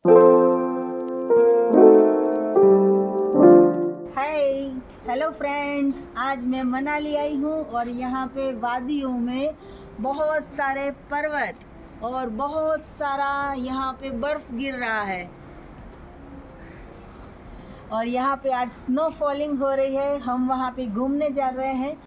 Hello friends, आज मैं मनाली आई हूँ और यहाँ पे वादियों में बहुत सारे पर्वत और बहुत सारा यहाँ पे बर्फ गिर रहा है और यहाँ पे आज स्नो फॉलिंग हो रही है। हम वहाँ पे घूमने जा रहे हैं।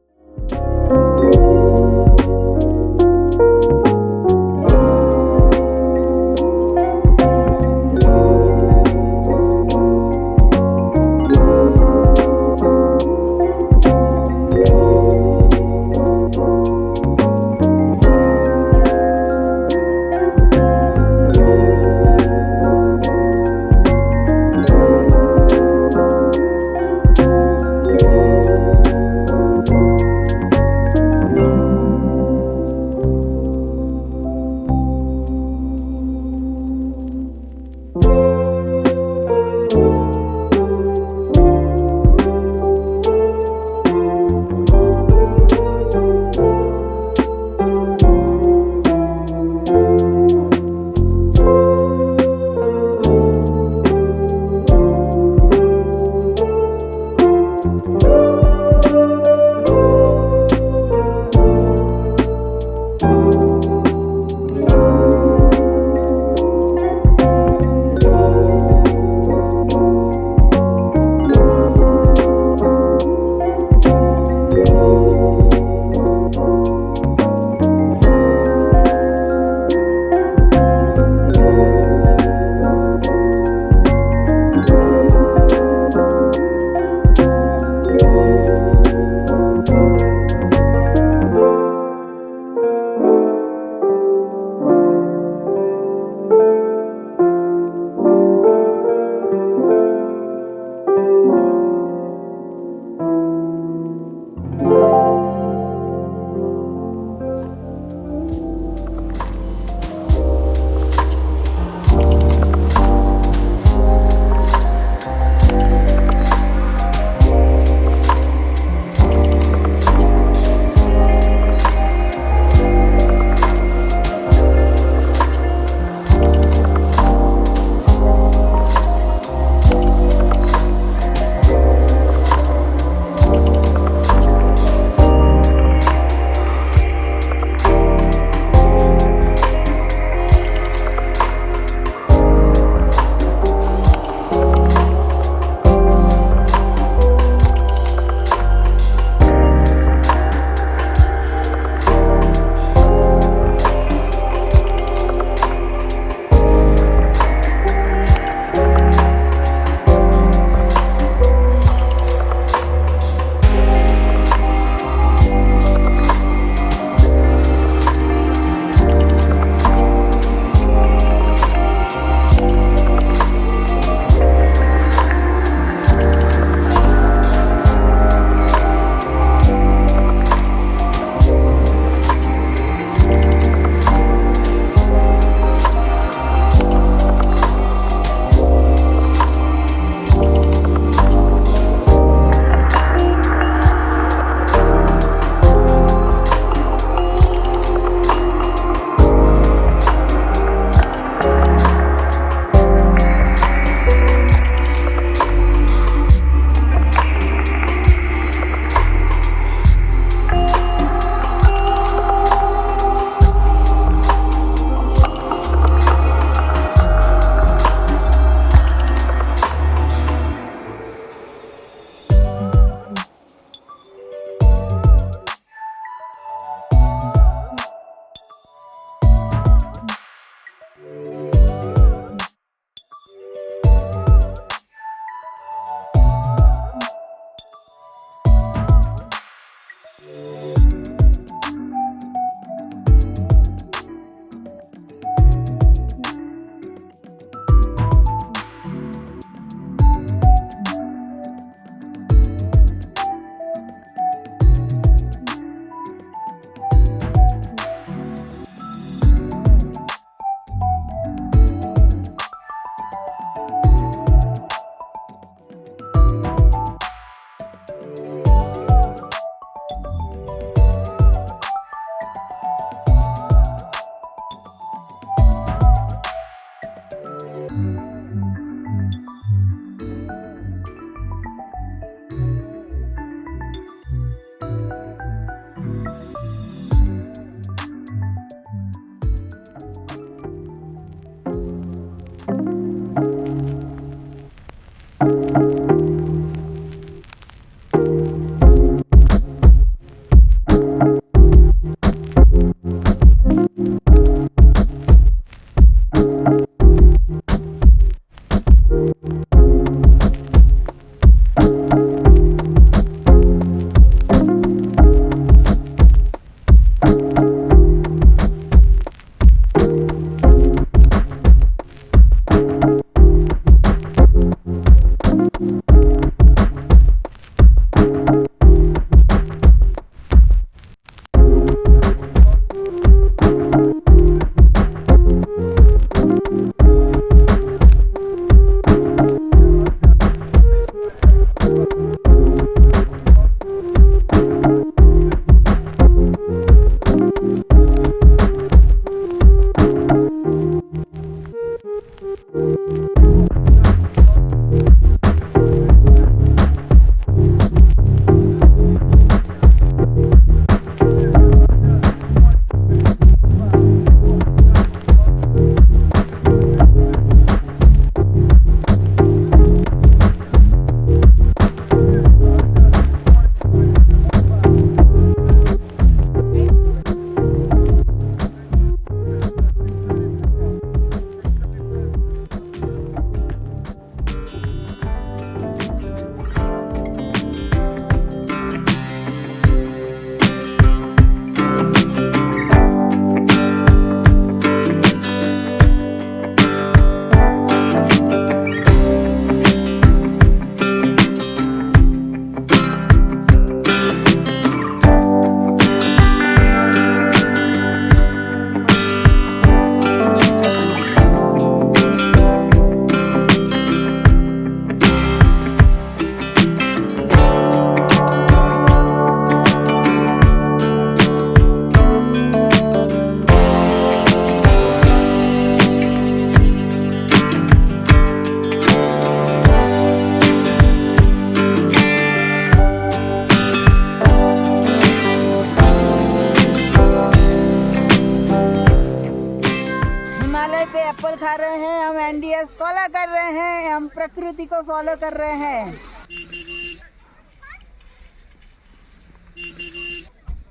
एप्पल खा रहे हैं, हम एनडीएस फॉलो कर रहे हैं, हम प्रकृति को फॉलो कर रहे हैं।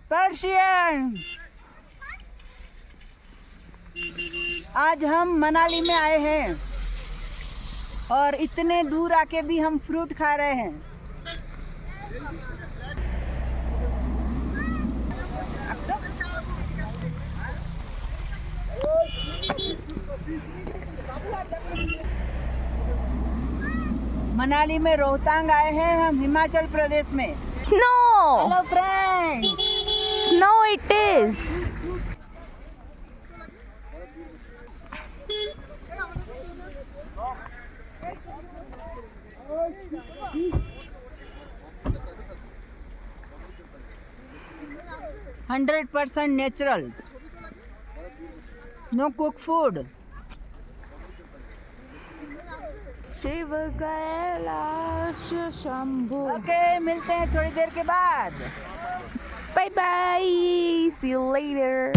पर्शियन। आज हम मनाली में आए हैं और इतने दूर आके भी हम फ्रूट खा रहे हैं। मनाली में रोहतांग आए हैं हम, हिमाचल प्रदेश में। No! Hello friends. No, it is. 100% natural, no cook food. Shiv Kailash Shambhu. Okay, मिलते हैं थोड़ी देर के बाद। Bye bye. See you later.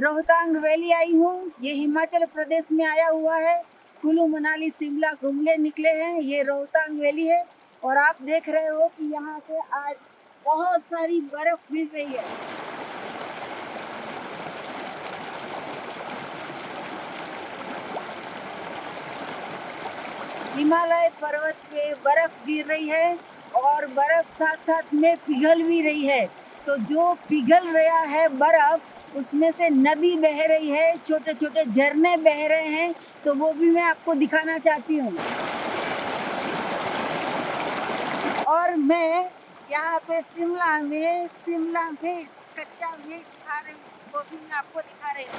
Rohtang valley आई हूँ। ये हिमाचल प्रदेश में आया हुआ है। कुल्लू मनाली शिमला घूमने निकले हैं। ये रोहतांग वैली है और आप देख रहे हो कि यहाँ पे आज बहुत सारी बर्फ गिर रही है। हिमालय पर्वत पे बर्फ गिर रही है और बर्फ साथ साथ में पिघल भी रही है। तो जो पिघल रहा है बर्फ, उसमें से नदी बह रही है, छोटे छोटे झरने बह रहे हैं। तो वो भी मैं आपको दिखाना चाहती हूँ। और मैं यहाँ पे शिमला में कच्चा मीट खा रही हूँ, वो भी मैं आपको दिखा रही हूँ।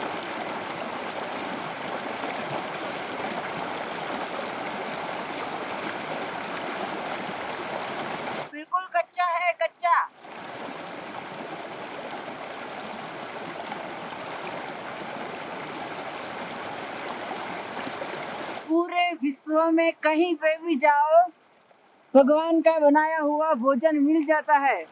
बिल्कुल कच्चा है, कच्चा। पूरे विश्व में कहीं पे भी जाओ, भगवान का बनाया हुआ भोजन मिल जाता है।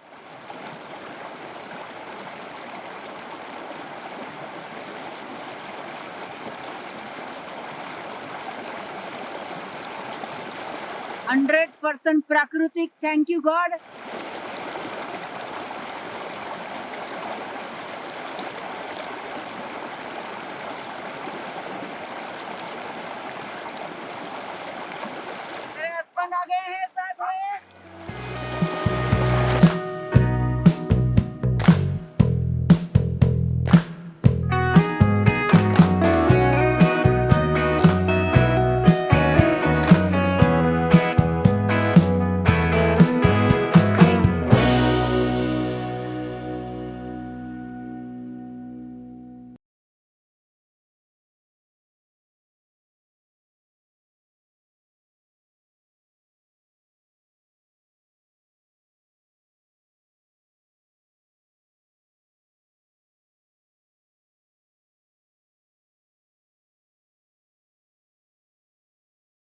%100% प्राकृतिक। Thank you God.